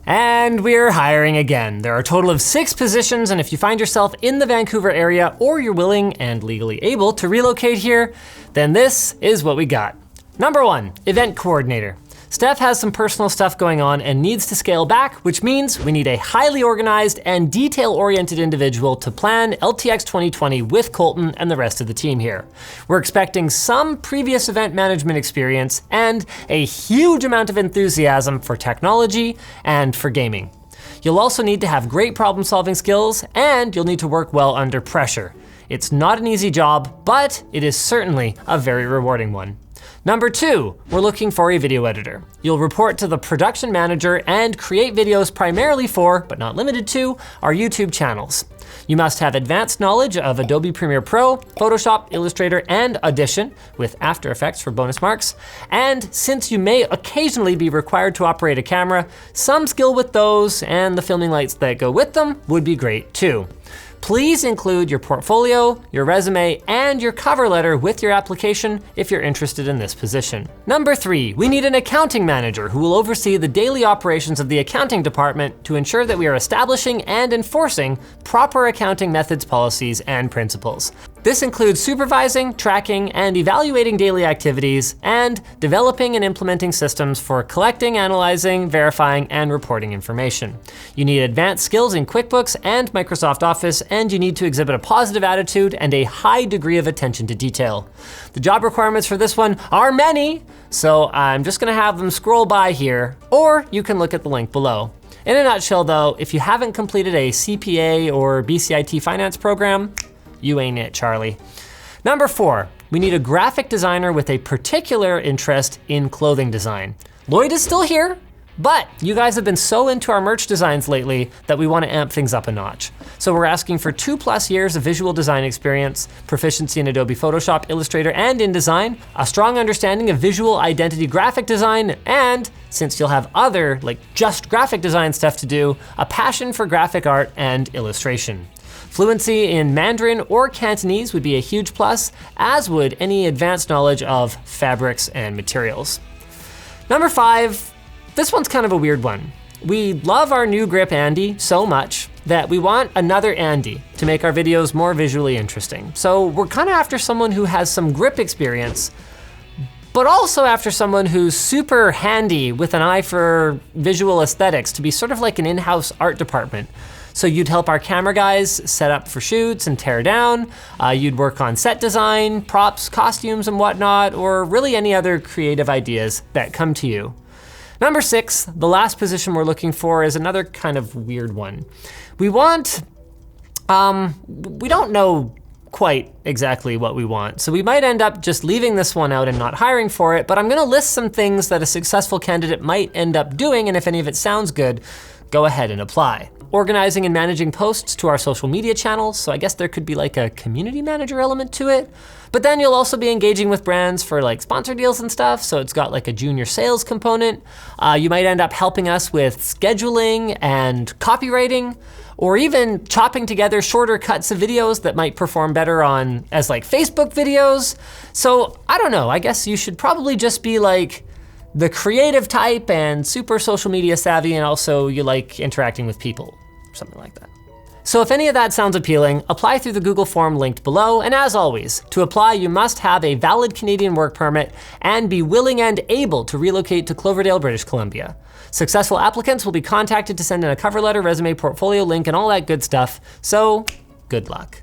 And we're hiring again. There are a total of 6 positions, and if you find yourself in the Vancouver area or you're willing and legally able to relocate here, then this is what we got. Number 1, event coordinator. Steph has some personal stuff going on and needs to scale back, which means we need a highly organized and detail-oriented individual to plan LTX 2020 with Colton and the rest of the team here. We're expecting some previous event management experience and a huge amount of enthusiasm for technology and for gaming. You'll also need to have great problem-solving skills, and you'll need to work well under pressure. It's not an easy job, but it is certainly a very rewarding one. Number 2, we're looking for a video editor. You'll report to the production manager and create videos primarily for, but not limited to, our YouTube channels. You must have advanced knowledge of Adobe Premiere Pro, Photoshop, Illustrator, and Audition, with After Effects for bonus marks. And since you may occasionally be required to operate a camera, some skill with those and the filming lights that go with them would be great too. Please include your portfolio, your resume, and your cover letter with your application if you're interested in this position. Number 3, we need an accounting manager who will oversee the daily operations of the accounting department to ensure that we are establishing and enforcing proper accounting methods, policies, and principles. This includes supervising, tracking, and evaluating daily activities, and developing and implementing systems for collecting, analyzing, verifying, and reporting information. You need advanced skills in QuickBooks and Microsoft Office, and you need to exhibit a positive attitude and a high degree of attention to detail. The job requirements for this one are many, so I'm just gonna have them scroll by here, or you can look at the link below. In a nutshell though, if you haven't completed a CPA or BCIT finance program, you ain't it, Charlie. Number 4, we need a graphic designer with a particular interest in clothing design. Lloyd is still here, but you guys have been so into our merch designs lately that we want to amp things up a notch. So we're asking for 2+ years of visual design experience, proficiency in Adobe Photoshop, Illustrator, and InDesign, a strong understanding of visual identity graphic design, and since you'll have other, like just graphic design stuff to do, a passion for graphic art and illustration. Fluency in Mandarin or Cantonese would be a huge plus, as would any advanced knowledge of fabrics and materials. Number 5, this one's kind of a weird one. We love our new grip Andy so much that we want another Andy to make our videos more visually interesting. So we're kind of after someone who has some grip experience, but also after someone who's super handy with an eye for visual aesthetics to be sort of like an in-house art department. So you'd help our camera guys set up for shoots and tear down. You'd work on set design, props, costumes, and whatnot, or really any other creative ideas that come to you. Number 6, the last position we're looking for is another kind of weird one. We want, we don't know quite exactly what we want, so we might end up just leaving this one out and not hiring for it, but I'm gonna list some things that a successful candidate might end up doing, and if any of it sounds good, go ahead and apply. Organizing and managing posts to our social media channels, so I guess there could be like a community manager element to it. But then you'll also be engaging with brands for like sponsor deals and stuff, so it's got like a junior sales component. You might end up helping us with scheduling and copywriting, or even chopping together shorter cuts of videos that might perform better on as like Facebook videos. So I don't know, I guess you should probably just be like the creative type and super social media savvy, and also you like interacting with people, something like that. So if any of that sounds appealing, apply through the Google form linked below, and as always, to apply you must have a valid Canadian work permit and be willing and able to relocate to Cloverdale, British Columbia. Successful applicants will be contacted to send in a cover letter, resume, portfolio link, and all that good stuff, so good luck.